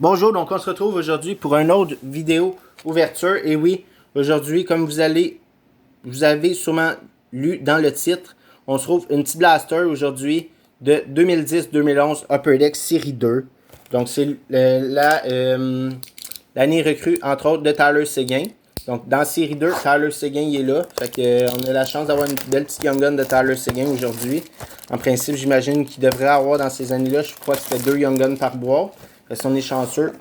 Bonjour, donc on se retrouve aujourd'hui pour une autre vidéo ouverture. Et oui, aujourd'hui, comme vous avez sûrement lu dans le titre, on se trouve une petite blaster aujourd'hui de 2010-2011 Upper Deck série 2. Donc c'est l'année recrue, entre autres, de Tyler Seguin. Donc dans série 2, Tyler Seguin il est là. Fait que, on a la chance d'avoir une belle petite Young Gun de Tyler Seguin aujourd'hui. En principe, j'imagine qu'il devrait avoir dans ces années-là, je crois que c'était 2 Young Guns par boîte. Si on est chanceux,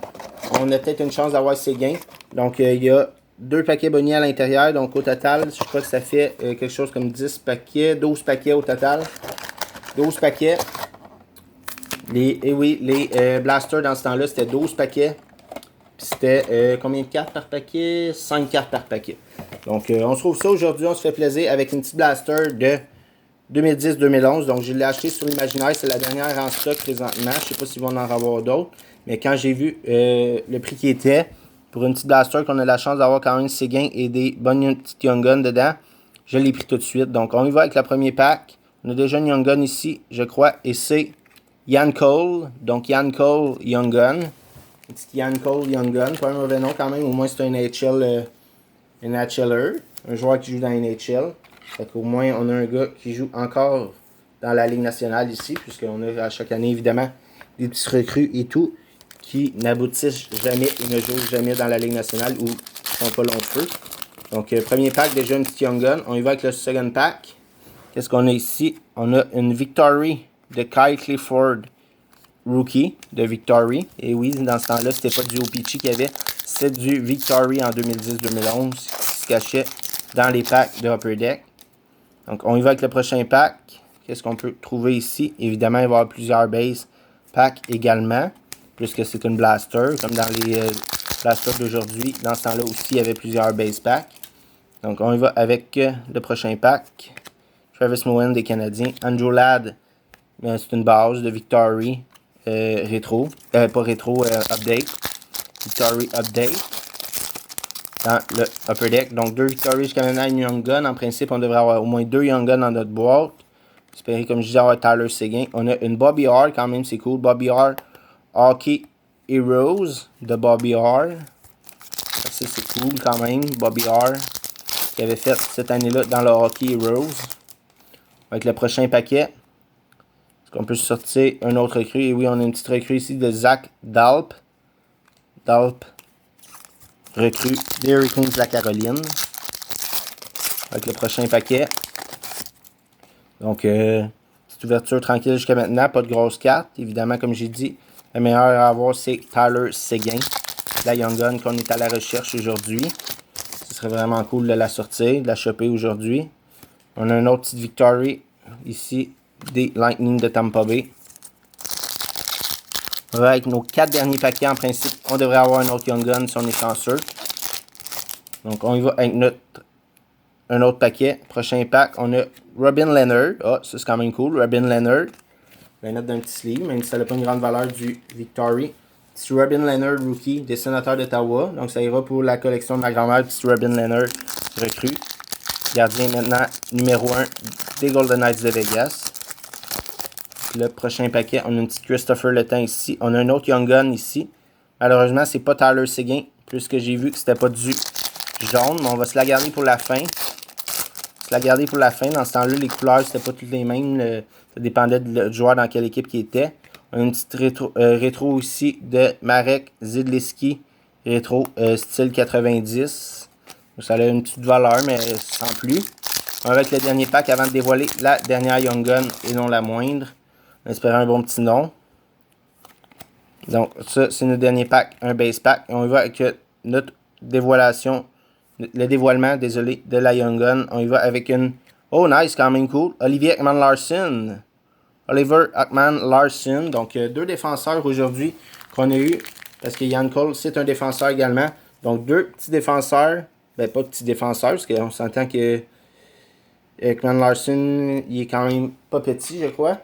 on a peut-être une chance d'avoir Seguin. Donc il y a 2 paquets bonnies à l'intérieur. Donc au total, je crois que ça fait quelque chose comme 10 paquets, 12 paquets au total. 12 paquets. Les blasters dans ce temps-là, c'était 12 paquets. C'était combien de cartes par paquet? 5 cartes par paquet. Donc on se trouve ça aujourd'hui, on se fait plaisir avec une petite blaster de 2010-2011. Donc je l'ai acheté sur l'imaginaire, c'est la dernière en stock présentement. Je sais pas s'ils vont en avoir d'autres. Mais quand j'ai vu le prix qui était, pour une petite blaster qu'on a la chance d'avoir quand même Seguin et des bonnes petites Young Guns dedans, je l'ai pris tout de suite. Donc on y va avec le premier pack. On a déjà une Young Gun ici, je crois, et c'est Ian Cole. Donc Ian Cole Young Gun. Une petite Ian Cole Young Gun, pas un mauvais nom quand même, au moins c'est un NHL, un joueur qui joue dans la NHL. Fait qu'au moins on a un gars qui joue encore dans la Ligue nationale ici, puisqu'on a à chaque année évidemment des petits recrues et tout, qui n'aboutissent jamais et ne jouent jamais dans la Ligue nationale ou sont pas long feu. Donc premier pack, déjà une petite Young Gun. On y va avec le second pack. Qu'est-ce qu'on a ici? On a une Victory de Kyle Clifford. Rookie de Victory. Et oui, dans ce temps-là, c'était pas du OPC qu'il y avait, c'était du Victory en 2010-2011 qui se cachait dans les packs de Upper Deck. Donc, on y va avec le prochain pack. Qu'est-ce qu'on peut trouver ici? Évidemment, il va y avoir plusieurs base packs également, puisque c'est une blaster, comme dans les blasters d'aujourd'hui. Dans ce temps-là aussi, il y avait plusieurs base packs. Donc, on y va avec le prochain pack. Travis Moen des Canadiens. Andrew Ladd, c'est une base de Victory. Rétro, pas rétro, update, Victory update dans le Upper Deck. Donc 2 Victory jusqu'à maintenant, une Young Gun. En principe, on devrait avoir au moins 2 Young Gun dans notre boîte. J'espère, comme je disais, avoir Tyler Seguin. On a une Bobby R, quand même, c'est cool. Bobby R, Hockey Heroes de Bobby R. Ça, c'est cool quand même. Bobby R, qui avait fait cette année-là dans le Hockey Heroes. Avec le prochain paquet. On peut sortir un autre recrue. Et oui, on a une petite recrue ici de Zach Dalp. Dalp. Recrue des Hurricanes de la Caroline. Avec le prochain paquet. Donc, petite ouverture tranquille jusqu'à maintenant. Pas de grosses cartes. Évidemment, comme j'ai dit, la meilleure à avoir, c'est Tyler Seguin. La Young Gun qu'on est à la recherche aujourd'hui. Ce serait vraiment cool de la sortir, de la choper aujourd'hui. On a une autre petite Victory ici. Des Lightning de Tampa Bay. Avec nos 4 derniers paquets, en principe, on devrait avoir un autre Young Gun si on est chanceux. Donc, on y va avec un autre paquet. Prochain pack, on a Robin Leonard. Ah, ça c'est quand même cool. Robin Leonard. Je vais mettre d'un petit sleeve, même si ça n'a pas une grande valeur du Victory. Petit Robin Leonard, rookie des Sénateurs d'Ottawa. Donc, ça ira pour la collection de ma grand-mère. Petit Robin Leonard, recrue. Gardien maintenant numéro 1 des Golden Knights de Vegas. Le prochain paquet, on a une petite Christopher Le Temps ici. On a un autre Young Gun ici. Malheureusement, c'est pas Tyler Seguin. Plus que j'ai vu que c'était pas du jaune. Mais on va se la garder pour la fin. Dans ce temps-là, les couleurs, c'était pas toutes les mêmes. Ça dépendait du joueur dans quelle équipe il était. On a une petite rétro ici de Marek Zidliski. Rétro style 90. Donc, ça a une petite valeur, mais sans plus. On va avec le dernier pack avant de dévoiler la dernière Young Gun et non la moindre. En espérant un bon petit nom. Donc, ça, c'est notre dernier pack, un base pack. Et on y va avec notre le dévoilement, désolé, de la Young Gun. On y va avec une... Oh, nice, quand même cool. Oliver Ekman-Larsson. Donc, 2 défenseurs aujourd'hui qu'on a eu. Parce que Ian Cole, c'est un défenseur également. Donc, 2 petits défenseurs. Ben, pas petits défenseurs, parce qu'on s'entend que Ekman-Larsson, il est quand même pas petit, je crois.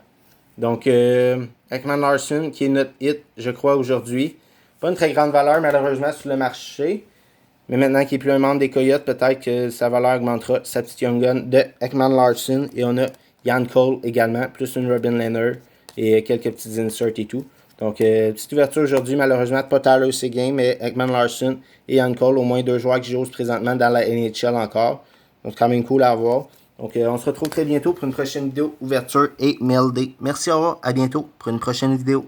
Donc, Ekman-Larsson, qui est notre hit, je crois, aujourd'hui. Pas une très grande valeur, malheureusement, sur le marché. Mais maintenant qu'il n'est plus un membre des Coyotes, peut-être que sa valeur augmentera. Sa petite Young Gun de Ekman-Larsson. Et on a Ian Cole également, plus une Robin Leonard et quelques petits inserts et tout. Donc, petite ouverture aujourd'hui, malheureusement, pas Tyler Seguin, mais Ekman Larson et Ian Cole, au moins 2 joueurs qui jouent présentement dans la NHL encore. Donc, quand même cool à voir. Donc, on se retrouve très bientôt pour une prochaine vidéo ouverture et mail day. Merci, au revoir, à bientôt pour une prochaine vidéo.